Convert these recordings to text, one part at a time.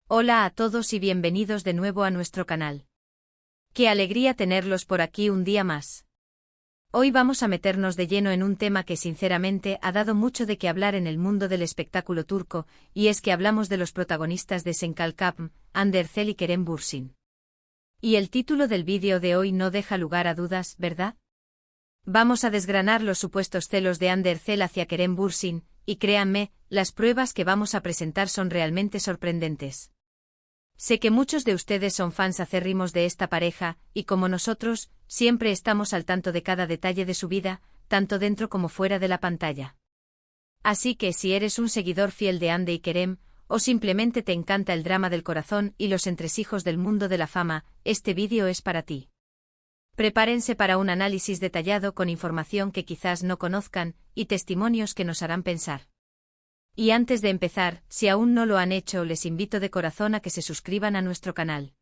Hola a todos y bienvenidos de nuevo a nuestro canal. Qué alegría tenerlos por aquí un día más. Hoy vamos a meternos de lleno en un tema que sinceramente ha dado mucho de qué hablar en el mundo del espectáculo turco, y es que hablamos de los protagonistas de Senkalkapm, Hande Erçel y Kerem Bürsin. Y el título del vídeo de hoy no deja lugar a dudas, ¿verdad? Vamos a desgranar los supuestos celos de Hande Erçel hacia Kerem Bürsin, y créanme, las pruebas que vamos a presentar son realmente sorprendentes. Sé que muchos de ustedes son fans acérrimos de esta pareja, y como nosotros, siempre estamos al tanto de cada detalle de su vida, tanto dentro como fuera de la pantalla. Así que si eres un seguidor fiel de Hande y Kerem, o simplemente te encanta el drama del corazón y los entresijos del mundo de la fama, este vídeo es para ti. Prepárense para un análisis detallado con información que quizás no conozcan, y testimonios que nos harán pensar. Y antes de empezar, si aún no lo han hecho, les invito de corazón a que se suscriban a nuestro canal.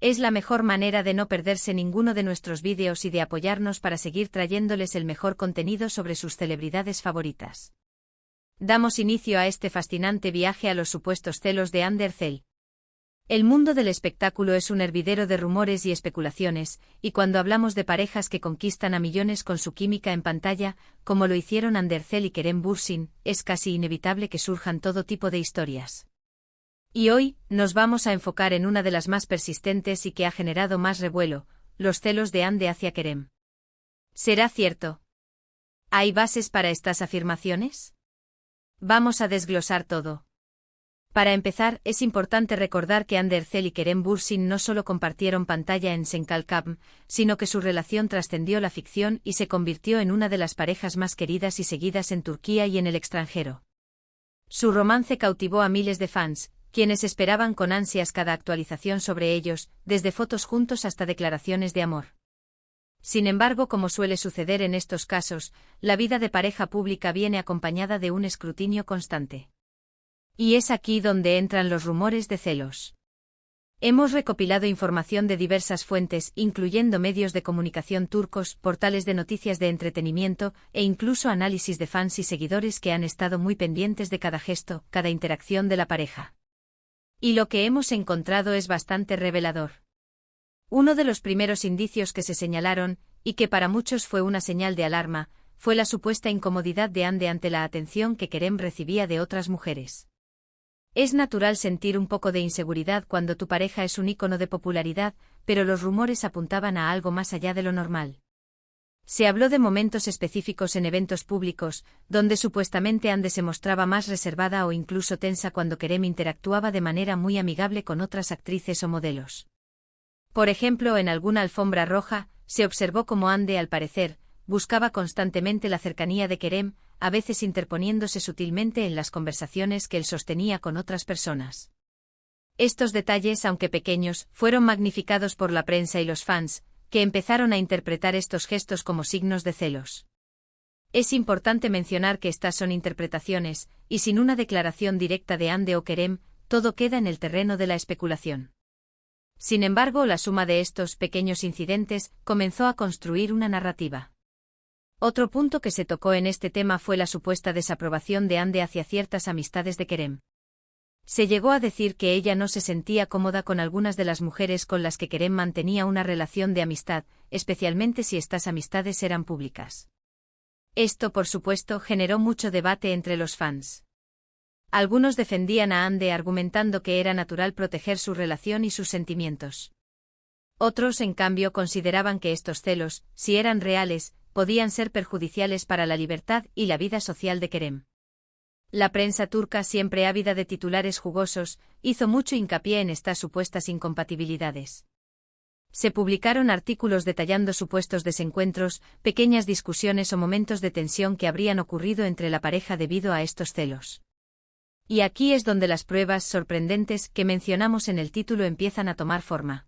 Es la mejor manera de no perderse ninguno de nuestros vídeos y de apoyarnos para seguir trayéndoles el mejor contenido sobre sus celebridades favoritas. Damos inicio a este fascinante viaje a los supuestos celos de Hande Erçel. El mundo del espectáculo es un hervidero de rumores y especulaciones, y cuando hablamos de parejas que conquistan a millones con su química en pantalla, como lo hicieron Hande Erçel y Kerem Bürsin, es casi inevitable que surjan todo tipo de historias. Y hoy, nos vamos a enfocar en una de las más persistentes y que ha generado más revuelo, los celos de Hande hacia Kerem. ¿Será cierto? ¿Hay bases para estas afirmaciones? Vamos a desglosar todo. Para empezar, es importante recordar que Hande Erçel y Kerem Bürsin no solo compartieron pantalla en Senkalkapm, sino que su relación trascendió la ficción y se convirtió en una de las parejas más queridas y seguidas en Turquía y en el extranjero. Su romance cautivó a miles de fans, quienes esperaban con ansias cada actualización sobre ellos, desde fotos juntos hasta declaraciones de amor. Sin embargo, como suele suceder en estos casos, la vida de pareja pública viene acompañada de un escrutinio constante. Y es aquí donde entran los rumores de celos. Hemos recopilado información de diversas fuentes, incluyendo medios de comunicación turcos, portales de noticias de entretenimiento, e incluso análisis de fans y seguidores que han estado muy pendientes de cada gesto, cada interacción de la pareja. Y lo que hemos encontrado es bastante revelador. Uno de los primeros indicios que se señalaron, y que para muchos fue una señal de alarma, fue la supuesta incomodidad de Hande ante la atención que Kerem recibía de otras mujeres. Es natural sentir un poco de inseguridad cuando tu pareja es un ícono de popularidad, pero los rumores apuntaban a algo más allá de lo normal. Se habló de momentos específicos en eventos públicos, donde supuestamente Hande se mostraba más reservada o incluso tensa cuando Kerem interactuaba de manera muy amigable con otras actrices o modelos. Por ejemplo, en alguna alfombra roja, se observó cómo Hande, al parecer, buscaba constantemente la cercanía de Kerem, a veces interponiéndose sutilmente en las conversaciones que él sostenía con otras personas. Estos detalles, aunque pequeños, fueron magnificados por la prensa y los fans, que empezaron a interpretar estos gestos como signos de celos. Es importante mencionar que estas son interpretaciones, y sin una declaración directa de Hande o Kerem, todo queda en el terreno de la especulación. Sin embargo, la suma de estos pequeños incidentes comenzó a construir una narrativa. Otro punto que se tocó en este tema fue la supuesta desaprobación de Hande hacia ciertas amistades de Kerem. Se llegó a decir que ella no se sentía cómoda con algunas de las mujeres con las que Kerem mantenía una relación de amistad, especialmente si estas amistades eran públicas. Esto, por supuesto, generó mucho debate entre los fans. Algunos defendían a Hande argumentando que era natural proteger su relación y sus sentimientos. Otros, en cambio, consideraban que estos celos, si eran reales, podían ser perjudiciales para la libertad y la vida social de Kerem. La prensa turca, siempre ávida de titulares jugosos, hizo mucho hincapié en estas supuestas incompatibilidades. Se publicaron artículos detallando supuestos desencuentros, pequeñas discusiones o momentos de tensión que habrían ocurrido entre la pareja debido a estos celos. Y aquí es donde las pruebas sorprendentes que mencionamos en el título empiezan a tomar forma.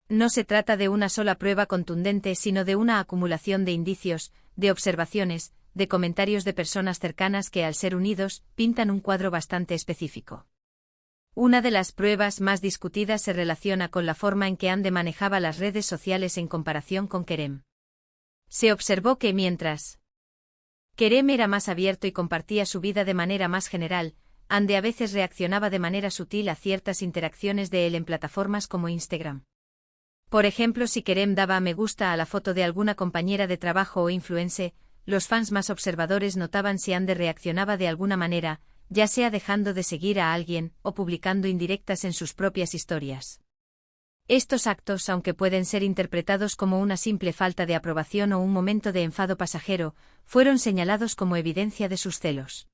No se trata de una sola prueba contundente, sino de una acumulación de indicios, de observaciones, de comentarios de personas cercanas que, al ser unidos, pintan un cuadro bastante específico. Una de las pruebas más discutidas se relaciona con la forma en que Hande manejaba las redes sociales en comparación con Kerem. Se observó que mientras Kerem era más abierto y compartía su vida de manera más general, Ande a veces reaccionaba de manera sutil a ciertas interacciones de él en plataformas como Instagram. Por ejemplo, si Kerem daba a me gusta a la foto de alguna compañera de trabajo o influencer, los fans más observadores notaban si Ande reaccionaba de alguna manera, ya sea dejando de seguir a alguien o publicando indirectas en sus propias historias. Estos actos, aunque pueden ser interpretados como una simple falta de aprobación o un momento de enfado pasajero, fueron señalados como evidencia de sus celos.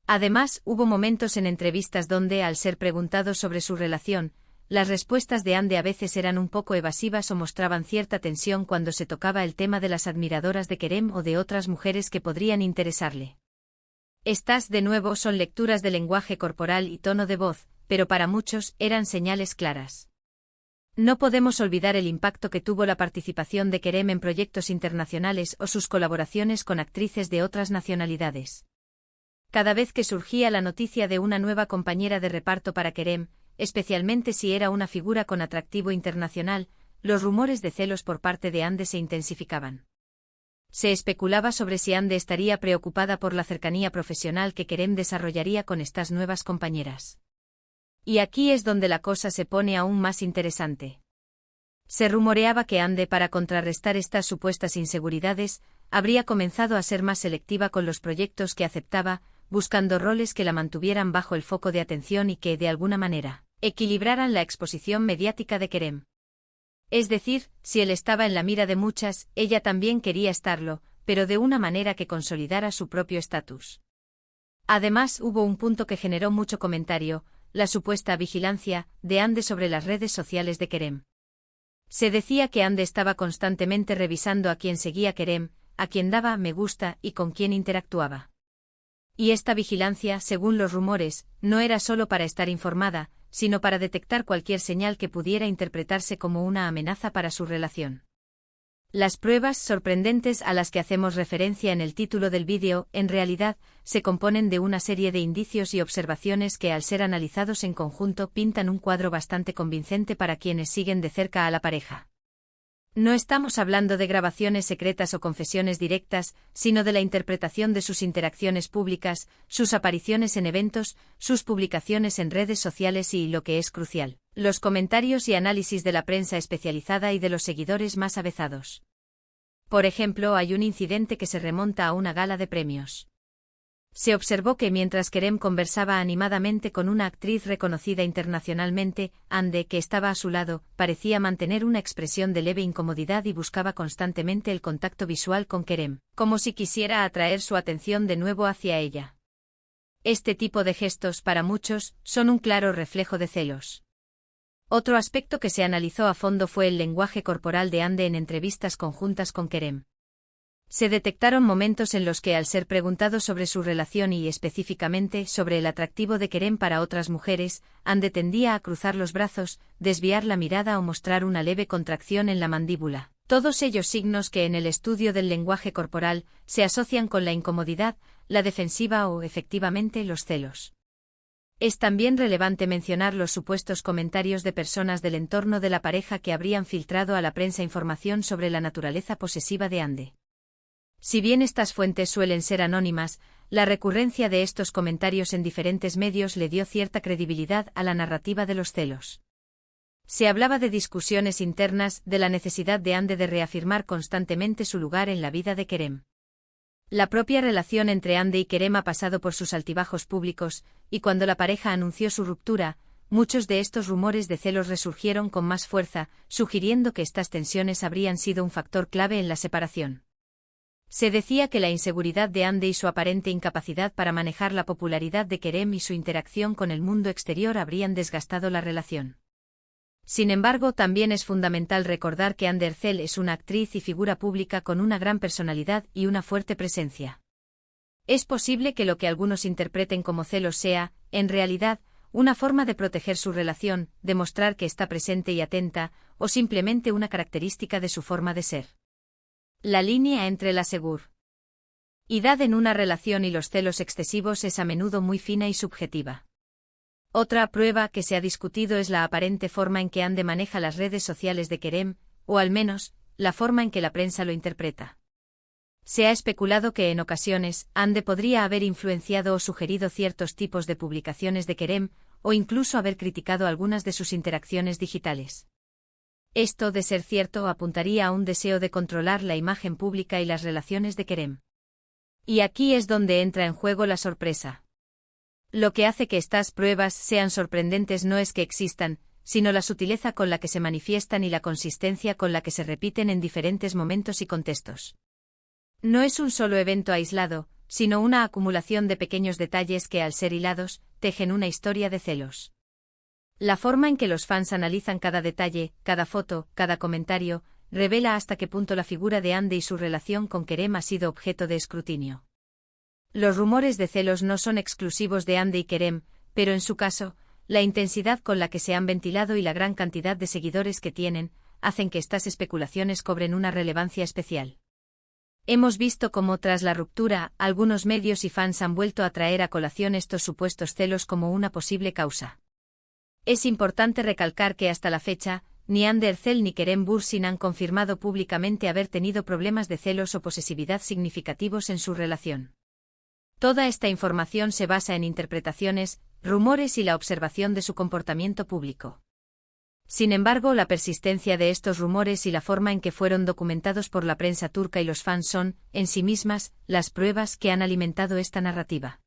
Además, hubo momentos en entrevistas donde, al ser preguntados sobre su relación, las respuestas de Ande a veces eran un poco evasivas o mostraban cierta tensión cuando se tocaba el tema de las admiradoras de Kerem o de otras mujeres que podrían interesarle. Estas, de nuevo, son lecturas de lenguaje corporal y tono de voz, pero para muchos eran señales claras. No podemos olvidar el impacto que tuvo la participación de Kerem en proyectos internacionales o sus colaboraciones con actrices de otras nacionalidades. Cada vez que surgía la noticia de una nueva compañera de reparto para Kerem, especialmente si era una figura con atractivo internacional, los rumores de celos por parte de Ande se intensificaban. Se especulaba sobre si Ande estaría preocupada por la cercanía profesional que Kerem desarrollaría con estas nuevas compañeras. Y aquí es donde la cosa se pone aún más interesante. Se rumoreaba que Ande, para contrarrestar estas supuestas inseguridades, habría comenzado a ser más selectiva con los proyectos que aceptaba, buscando roles que la mantuvieran bajo el foco de atención y que, de alguna manera, equilibraran la exposición mediática de Kerem. Es decir, si él estaba en la mira de muchas, ella también quería estarlo, pero de una manera que consolidara su propio estatus. Además, hubo un punto que generó mucho comentario: la supuesta vigilancia de Ande sobre las redes sociales de Kerem. Se decía que Ande estaba constantemente revisando a quién seguía Kerem, a quién daba me gusta y con quién interactuaba. Y esta vigilancia, según los rumores, no era solo para estar informada, sino para detectar cualquier señal que pudiera interpretarse como una amenaza para su relación. Las pruebas sorprendentes a las que hacemos referencia en el título del vídeo, en realidad, se componen de una serie de indicios y observaciones que, al ser analizados en conjunto, pintan un cuadro bastante convincente para quienes siguen de cerca a la pareja. No estamos hablando de grabaciones secretas o confesiones directas, sino de la interpretación de sus interacciones públicas, sus apariciones en eventos, sus publicaciones en redes sociales y, lo que es crucial, los comentarios y análisis de la prensa especializada y de los seguidores más avezados. Por ejemplo, hay un incidente que se remonta a una gala de premios. Se observó que mientras Kerem conversaba animadamente con una actriz reconocida internacionalmente, Ande, que estaba a su lado, parecía mantener una expresión de leve incomodidad y buscaba constantemente el contacto visual con Kerem, como si quisiera atraer su atención de nuevo hacia ella. Este tipo de gestos, para muchos, son un claro reflejo de celos. Otro aspecto que se analizó a fondo fue el lenguaje corporal de Ande en entrevistas conjuntas con Kerem. Se detectaron momentos en los que, al ser preguntado sobre su relación y, específicamente, sobre el atractivo de Kerem para otras mujeres, Ande tendía a cruzar los brazos, desviar la mirada o mostrar una leve contracción en la mandíbula. Todos ellos signos que, en el estudio del lenguaje corporal, se asocian con la incomodidad, la defensiva o, efectivamente, los celos. Es también relevante mencionar los supuestos comentarios de personas del entorno de la pareja que habrían filtrado a la prensa información sobre la naturaleza posesiva de Ande. Si bien estas fuentes suelen ser anónimas, la recurrencia de estos comentarios en diferentes medios le dio cierta credibilidad a la narrativa de los celos. Se hablaba de discusiones internas, de la necesidad de Ande de reafirmar constantemente su lugar en la vida de Kerem. La propia relación entre Ande y Kerem ha pasado por sus altibajos públicos, y cuando la pareja anunció su ruptura, muchos de estos rumores de celos resurgieron con más fuerza, sugiriendo que estas tensiones habrían sido un factor clave en la separación. Se decía que la inseguridad de Ande y su aparente incapacidad para manejar la popularidad de Kerem y su interacción con el mundo exterior habrían desgastado la relación. Sin embargo, también es fundamental recordar que Ande Erçel es una actriz y figura pública con una gran personalidad y una fuerte presencia. Es posible que lo que algunos interpreten como celos sea, en realidad, una forma de proteger su relación, demostrar que está presente y atenta, o simplemente una característica de su forma de ser. La línea entre la seguridad en una relación y los celos excesivos es a menudo muy fina y subjetiva. Otra prueba que se ha discutido es la aparente forma en que Ande maneja las redes sociales de Kerem, o al menos, la forma en que la prensa lo interpreta. Se ha especulado que en ocasiones Ande podría haber influenciado o sugerido ciertos tipos de publicaciones de Kerem, o incluso haber criticado algunas de sus interacciones digitales. Esto, de ser cierto, apuntaría a un deseo de controlar la imagen pública y las relaciones de Kerem. Y aquí es donde entra en juego la sorpresa. Lo que hace que estas pruebas sean sorprendentes no es que existan, sino la sutileza con la que se manifiestan y la consistencia con la que se repiten en diferentes momentos y contextos. No es un solo evento aislado, sino una acumulación de pequeños detalles que, al ser hilados, tejen una historia de celos. La forma en que los fans analizan cada detalle, cada foto, cada comentario, revela hasta qué punto la figura de Ande y su relación con Kerem ha sido objeto de escrutinio. Los rumores de celos no son exclusivos de Ande y Kerem, pero en su caso, la intensidad con la que se han ventilado y la gran cantidad de seguidores que tienen, hacen que estas especulaciones cobren una relevancia especial. Hemos visto cómo, tras la ruptura, algunos medios y fans han vuelto a traer a colación estos supuestos celos como una posible causa. Es importante recalcar que hasta la fecha, ni Ande Erçel ni Kerem Bürsin han confirmado públicamente haber tenido problemas de celos o posesividad significativos en su relación. Toda esta información se basa en interpretaciones, rumores y la observación de su comportamiento público. Sin embargo, la persistencia de estos rumores y la forma en que fueron documentados por la prensa turca y los fans son, en sí mismas, las pruebas que han alimentado esta narrativa.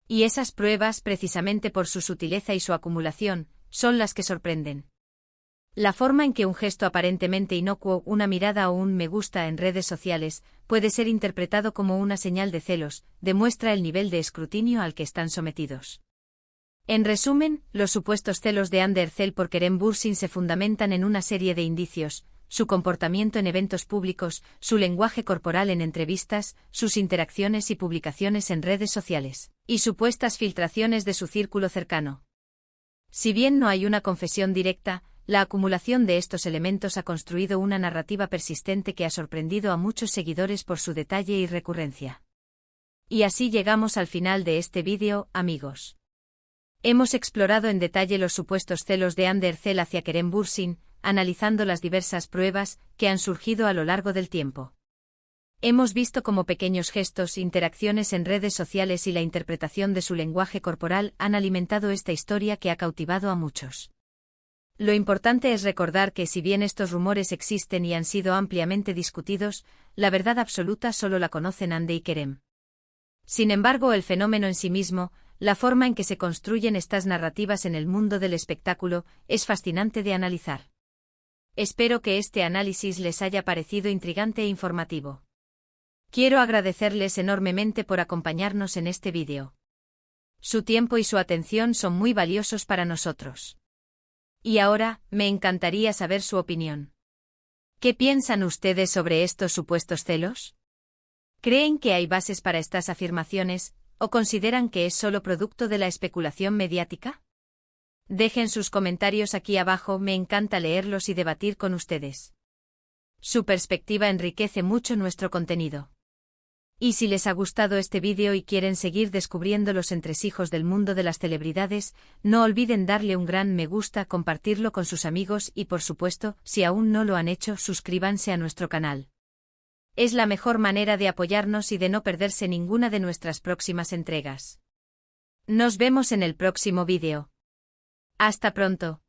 Y esas pruebas, precisamente por su sutileza y su acumulación, son las que sorprenden. La forma en que un gesto aparentemente inocuo, una mirada o un me gusta en redes sociales, puede ser interpretado como una señal de celos, demuestra el nivel de escrutinio al que están sometidos. En resumen, los supuestos celos de Ande Erçel por Kerem Bürsin se fundamentan en una serie de indicios: su comportamiento en eventos públicos, su lenguaje corporal en entrevistas, sus interacciones y publicaciones en redes sociales, y supuestas filtraciones de su círculo cercano. Si bien no hay una confesión directa, la acumulación de estos elementos ha construido una narrativa persistente que ha sorprendido a muchos seguidores por su detalle y recurrencia. Y así llegamos al final de este vídeo, amigos. Hemos explorado en detalle los supuestos celos de Ande Erçel hacia Kerem Bürsin, analizando las diversas pruebas que han surgido a lo largo del tiempo. Hemos visto cómo pequeños gestos, interacciones en redes sociales y la interpretación de su lenguaje corporal han alimentado esta historia que ha cautivado a muchos. Lo importante es recordar que, si bien estos rumores existen y han sido ampliamente discutidos, la verdad absoluta solo la conocen Ande y Kerem. Sin embargo, el fenómeno en sí mismo, la forma en que se construyen estas narrativas en el mundo del espectáculo, es fascinante de analizar. Espero que este análisis les haya parecido intrigante e informativo. Quiero agradecerles enormemente por acompañarnos en este vídeo. Su tiempo y su atención son muy valiosos para nosotros. Y ahora, me encantaría saber su opinión. ¿Qué piensan ustedes sobre estos supuestos celos? ¿Creen que hay bases para estas afirmaciones, o consideran que es solo producto de la especulación mediática? Dejen sus comentarios aquí abajo, me encanta leerlos y debatir con ustedes. Su perspectiva enriquece mucho nuestro contenido. Y si les ha gustado este vídeo y quieren seguir descubriendo los entresijos del mundo de las celebridades, no olviden darle un gran me gusta, compartirlo con sus amigos y, por supuesto, si aún no lo han hecho, suscríbanse a nuestro canal. Es la mejor manera de apoyarnos y de no perderse ninguna de nuestras próximas entregas. Nos vemos en el próximo vídeo. Hasta pronto.